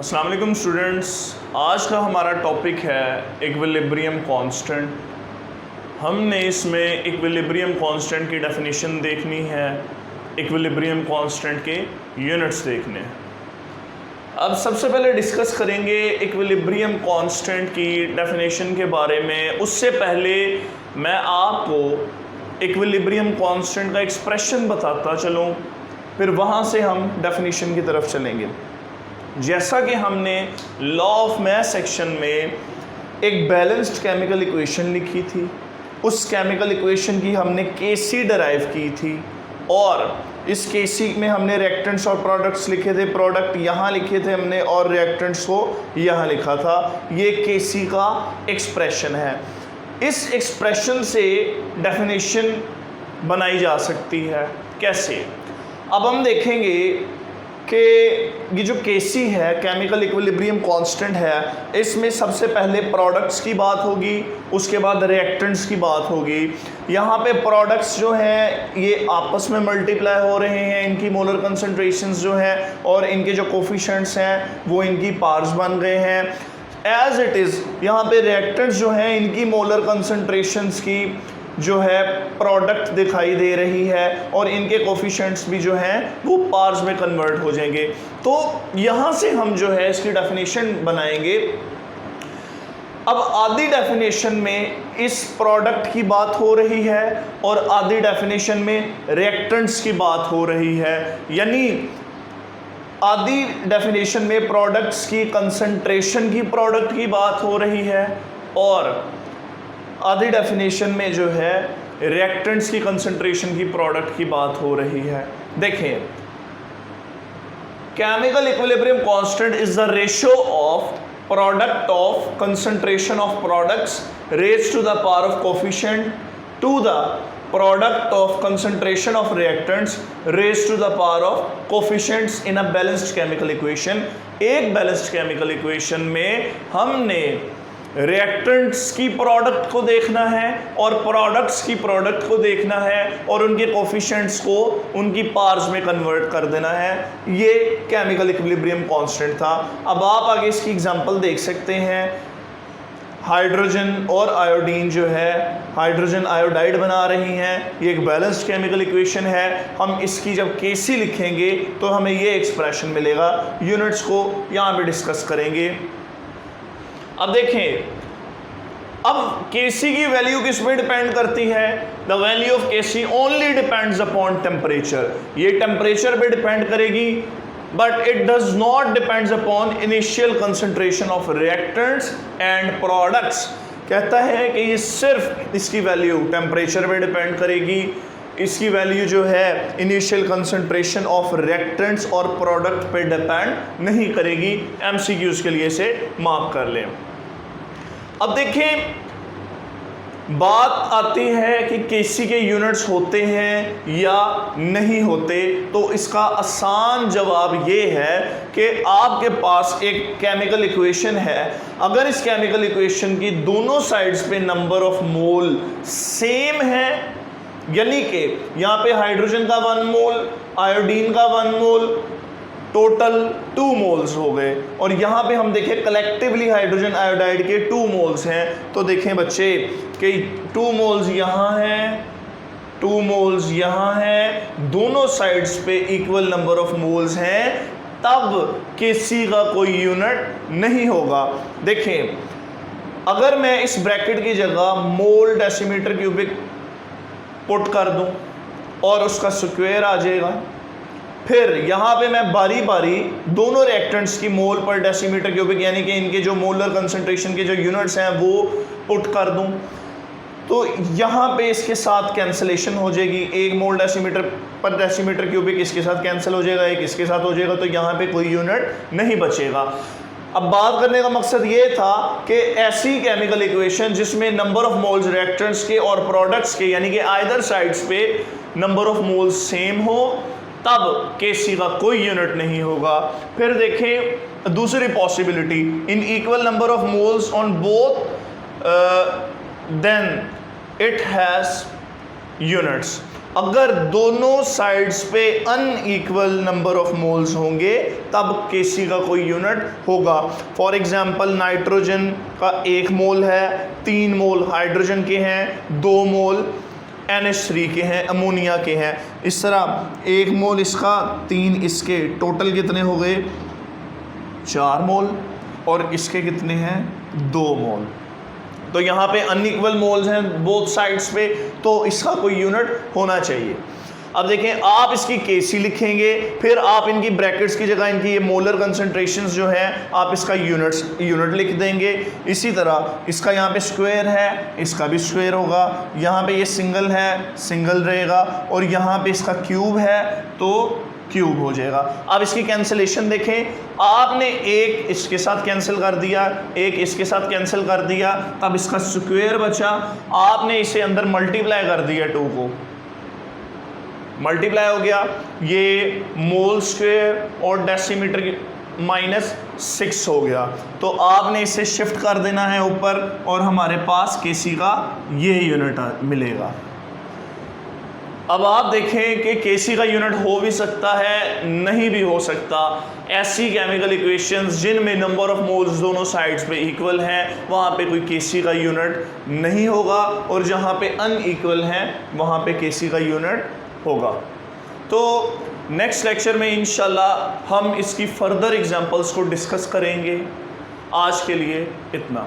अस्सलाम वालेकुम स्टूडेंट्स, आज का हमारा टॉपिक है इक्विलिब्रियम कांस्टेंट। हमने इसमें इक्विलिब्रियम कांस्टेंट की डेफिनेशन देखनी है, इक्विलिब्रियम कांस्टेंट के यूनिट्स देखने हैं। अब सबसे पहले डिस्कस करेंगे इक्विलिब्रियम कांस्टेंट की डेफिनेशन के बारे में। उससे पहले मैं आपको इक्विलिब्रियम कांस्टेंट का एक्सप्रेशन बताता चलूँ, फिर वहाँ से हम डेफिनेशन की तरफ चलेंगे। जैसा कि हमने लॉ ऑफ मैथ सेक्शन में एक बैलेंस्ड केमिकल इक्वेशन लिखी थी, उस केमिकल इक्वेशन की हमने केसी डराइव की थी और इस केसी में हमने रिएक्टेंट्स और प्रोडक्ट्स लिखे थे। प्रोडक्ट यहाँ लिखे थे हमने और रिएक्टेंट्स को यहाँ लिखा था। ये केसी का एक्सप्रेशन है। इस एक्सप्रेशन से डेफिनेशन बनाई जा सकती है। कैसे? अब हम देखेंगे कि ये जो केसी है, केमिकल इक्विलिब्रियम कांस्टेंट है, इसमें सबसे पहले प्रोडक्ट्स की बात होगी, उसके बाद रिएक्टेंट्स की बात होगी। यहाँ पे प्रोडक्ट्स जो हैं ये आपस में मल्टीप्लाई हो रहे हैं, इनकी मोलर कंसंट्रेशंस जो हैं और इनके जो कोफिशिएंट्स हैं वो इनकी पार्ट्स बन गए हैं। एज इट इज़ यहाँ पे रिएक्टेंट्स जो हैं इनकी मोलर कंसंट्रेशंस की जो है प्रोडक्ट दिखाई दे रही है और इनके कोफिशिएंट्स भी जो हैं वो पार्ट्स में कन्वर्ट हो जाएंगे। तो यहाँ से हम जो है इसकी डेफिनेशन बनाएंगे। अब आधी डेफिनेशन में इस प्रोडक्ट की बात हो रही है और आधी डेफिनेशन में रिएक्टेंट्स की बात हो रही है। यानी आधी डेफिनेशन में प्रोडक्ट्स की कंसंट्रेशन की प्रोडक्ट की बात हो रही है और आधी डेफिनेशन में जो है रिएक्टेंट्स की कंसंट्रेशन की प्रोडक्ट की बात हो रही है। देखें, chemical equilibrium constant is the ratio of product of concentration of products raised to the power of coefficient to the product of concentration of reactants raised to the power of coefficients in a balanced chemical equation. एक balanced chemical equation में हमने reactants की product को देखना है और products की product को देखना है और उनके कोफिशिएंट्स को उनकी पार्ट्स में कन्वर्ट कर देना है। ये केमिकल इक्विलिब्रियम कांस्टेंट था। अब आप आगे इसकी एग्जांपल देख सकते हैं। हाइड्रोजन और आयोडीन जो है हाइड्रोजन आयोडाइड बना रही हैं। ये एक बैलेंस्ड केमिकल इक्वेशन है। हम इसकी जब केसी लिखेंगे तो हमें ये एक्सप्रेशन मिलेगा। यूनिट्स को यहाँ पे डिस्कस करेंगे। अब देखें, अब केसी की वैल्यू किस में डिपेंड करती है? The value of KC only depends upon temperature. ये टेम्परेचर पे डिपेंड करेगी, but it does not depends upon initial concentration of reactants and products. कहता है कि ये सिर्फ इसकी वैल्यू टेम्परेचर पे डिपेंड करेगी। इसकी वैल्यू जो है इनिशियल कंसंट्रेशन ऑफ रिएक्टेंट्स और प्रोडक्ट पे डिपेंड नहीं करेगी। एमसीक्यूज़ के लिए इसे मार्क कर लें। अब देखें, बात आती है कि केसी के यूनिट्स होते हैं या नहीं होते। तो इसका आसान जवाब ये है कि आपके पास एक केमिकल इक्वेशन है। अगर इस केमिकल इक्वेशन की दोनों साइड्स पे नंबर ऑफ मोल सेम है, यानी कि यहाँ पे हाइड्रोजन का 1 मोल, आयोडीन का 1 मोल, टोटल 2 मोल्स हो गए, और यहाँ पे हम देखें कलेक्टिवली हाइड्रोजन आयोडाइड के 2 मोल्स हैं। तो देखें बच्चे कि 2 मोल्स यहाँ हैं, 2 मोल्स यहाँ हैं, दोनों साइड्स पे इक्वल नंबर ऑफ मोल्स हैं, तब केसी का कोई यूनिट नहीं होगा। देखें, अगर मैं इस ब्रैकेट की जगह मोल डेसीमीटर क्यूबिक पुट कर दूं और उसका स्क्वायर आ जाएगा। फिर यहाँ पे मैं बारी बारी दोनों रिएक्टेंट्स की मोल पर डेसीमीटर क्यूबिक यानी कि इनके जो मोलर कंसंट्रेशन के जो यूनिट्स हैं वो पुट कर दूं, तो यहाँ पे इसके साथ कैंसिलेशन हो जाएगी। 1 मोल डेसीमीटर पर डेसीमीटर क्यूबिक इसके साथ कैंसिल हो जाएगा, एक इसके साथ हो जाएगा, तो यहाँ पे कोई यूनिट नहीं बचेगा। अब बात करने का मकसद ये था कि ऐसी केमिकल इक्वेशन जिसमें नंबर ऑफ मोल्स रिएक्टेंट्स के और प्रोडक्ट्स के यानी कि आइदर साइड्स पे नंबर ऑफ मोल्स सेम हो, तब केसी का कोई यूनिट नहीं होगा। फिर देखें दूसरी possibility, in equal number of moles on both then it has units. अगर दोनों साइड्स पे अनइक्वल नंबर ऑफ मोल्स होंगे तब Kc का कोई यूनिट होगा। फॉर एग्जांपल नाइट्रोजन का 1 मोल है, 3 मोल हाइड्रोजन के हैं, 2 मोल NH3 के हैं, अमोनिया के हैं। इस तरह 1 मोल इसका, 3 इसके, टोटल कितने हो गए 4 मोल, और इसके कितने हैं 2 मोल। तो यहाँ पे अनइक्वल मोल्स हैं बोथ साइड्स पे, तो इसका कोई यूनिट होना चाहिए। अब देखें, आप इसकी Kc लिखेंगे, फिर आप इनकी ब्रैकेट्स की जगह इनकी ये मोलर कंसंट्रेशंस जो है आप इसका यूनिट लिख देंगे। इसी तरह इसका यहाँ पे स्क्वायर है, इसका भी स्क्वायर होगा, यहाँ पे ये सिंगल है, सिंगल रहेगा, और यहाँ पे इसका क्यूब है तो क्यूब हो जाएगा। अब इसकी कैंसिलेशन देखें, आपने एक इसके साथ कैंसिल कर दिया, एक इसके साथ कैंसिल कर दिया, तब इसका स्क्वायर बचा, आपने इसे अंदर मल्टीप्लाई कर दिया, 2 को मल्टीप्लाई हो गया, ये मोल स्क्वायर और डेसीमीटर -6 हो गया, तो आपने इसे शिफ्ट कर देना है ऊपर और हमारे पास Kc का ये यूनिट मिलेगा। अब आप देखें कि Kc का यूनिट हो भी सकता है, नहीं भी हो सकता। ऐसी केमिकल इक्वेशंस जिनमें नंबर ऑफ मोल्स दोनों साइड्स पे इक्वल हैं वहाँ पे कोई Kc का यूनिट नहीं होगा, और जहाँ पे अनइक्वल हैं वहाँ पे Kc का यूनिट होगा। तो नेक्स्ट लेक्चर में इंशाल्लाह हम इसकी फर्दर एग्जांपल्स को डिस्कस करेंगे। आज के लिए इतना।